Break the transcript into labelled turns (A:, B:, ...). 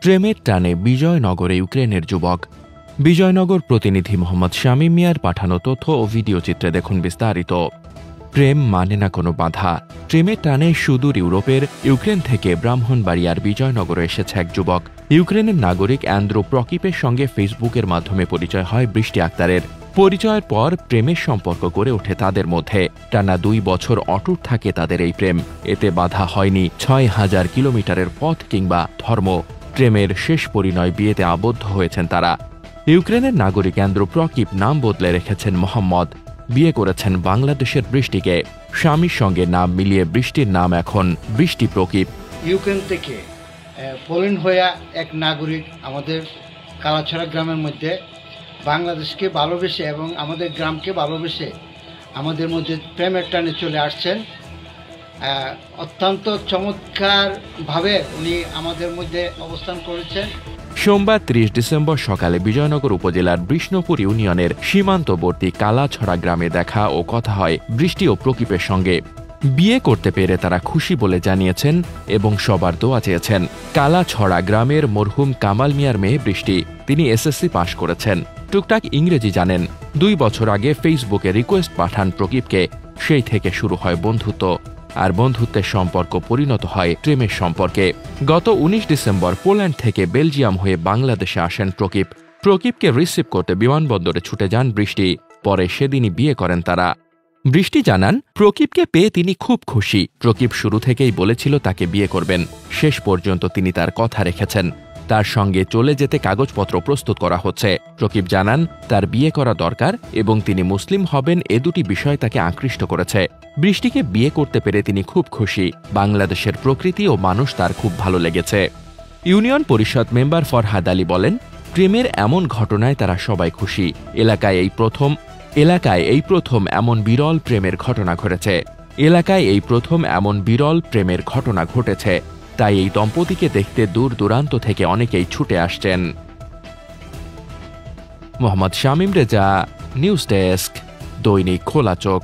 A: প্রেমের টানে বিজয়নগরে ইউক্রেনের যুবক। বিজয়নগর প্রতিনিধি মোহাম্মদ শামীম মিয়ার পাঠানো তথ্য ও ভিডিও চিত্রে দেখুন বিস্তারিত। প্রেম মানে না কোনো বাধা। প্রেমের টানে সুদূর ইউরোপের ইউক্রেন থেকে ব্রাহ্মণবাড়িয়ার বিজয়নগরে এসেছে এক যুবক। ইউক্রেনের নাগরিক অ্যান্দ্রো প্রকিপের সঙ্গে ফেসবুকের মাধ্যমে পরিচয় হয় বৃষ্টি আক্তারের। পরিচয়ের পর প্রেমের সম্পর্ক গড়ে ওঠে তাদের মধ্যে। টানা 2 বছর অটুট থাকে তাদের এই প্রেম। এতে বাধা হয়নি 6000 কিলোমিটারের পথ কিংবা ধর্ম। প্রেমের শেষ পরিণয় বিয়েতে আবদ্ধ হয়েছেন তারা। ইউক্রেনের নাগরিক অ্যান্দ্রো প্রকিপ নাম বদলে রেখেছেন মোহাম্মদ। বিয়ে করেছেন বাংলাদেশের বৃষ্টিকে। স্বামীর সঙ্গে নাম মিলিয়ে বৃষ্টির নাম এখন বৃষ্টি প্রকিপ।
B: ইউক্রেন থেকে পোল্যান্ড হয়ে এক নাগরিক আমাদের কালাছড়া গ্রামের মধ্যে বাংলাদেশকে ভালোবেসে এবং আমাদের গ্রামকে ভালোবেসে আমাদের মধ্যে প্রেমের টানে চলে আসছেন। অত্যন্ত চমৎকারভাবে উনি আমাদের মধ্যে অবস্থান করেছেন।
A: সোমবার 30 ডিসেম্বর সকালে বিজয়নগর উপজেলার বিষ্ণুপুর ইউনিয়নের সীমান্তবর্তী কালাছড়া গ্রামে দেখা ও কথা হয় বৃষ্টি ও প্রকিপের সঙ্গে। বিয়ে করতে পেরে তারা খুশি বলে জানিয়েছেন এবং সবার দোয়া চেয়েছেন। কালাছড়া গ্রামের মরহুম কামাল মিয়ার মেয়ে বৃষ্টি। তিনি এসএসসি পাশ করেছেন, টুকটাক ইংরেজি জানেন। 2 বছর আগে ফেসবুকে রিকোয়েস্ট পাঠান প্রকিপকে। সেই থেকে শুরু হয় বন্ধুত্ব, আর বন্ধুত্বের সম্পর্ক পরিণত হয় প্রেমের সম্পর্কে। গত 19 ডিসেম্বর পোল্যান্ড থেকে বেলজিয়াম হয়ে বাংলাদেশে আসেন প্রকিপ। প্রকিপকে রিসিভ করতে বিমানবন্দরে ছুটে যান বৃষ্টি। পরে সেদিনই বিয়ে করেন তারা। বৃষ্টি জানান, প্রকিপকে পেয়ে তিনি খুব খুশি। প্রকিপ শুরু থেকেই বলেছিল তাকে বিয়ে করবেন। শেষ পর্যন্ত তিনি তার কথা রেখেছেন। তার সঙ্গে চলে যেতে কাগজপত্র প্রস্তুত করা হচ্ছে। প্রকিপ জানান, তার বিয়ে করা দরকার এবং তিনি মুসলিম হবেন, এ দুটি বিষয় তাকে আকৃষ্ট করেছে। বৃষ্টিকে বিয়ে করতে পেরে তিনি খুব খুশি। বাংলাদেশের প্রকৃতি ও মানুষ তার খুব ভালো লেগেছে। ইউনিয়ন পরিষদ মেম্বার ফরহাদ আলী বলেন, প্রেমের এমন ঘটনায় তারা সবাই খুশি। এলাকায় এই প্রথম এমন বিরল প্রেমের ঘটনা ঘটেছে। তাই এই দম্পতিকে দেখতে দূর দূরান্ত থেকে অনেকেই ছুটে আসছেন। মোহাম্মদ শামীম রেজা, নিউজ ডেস্ক, দৈনিক খোলা চোখ।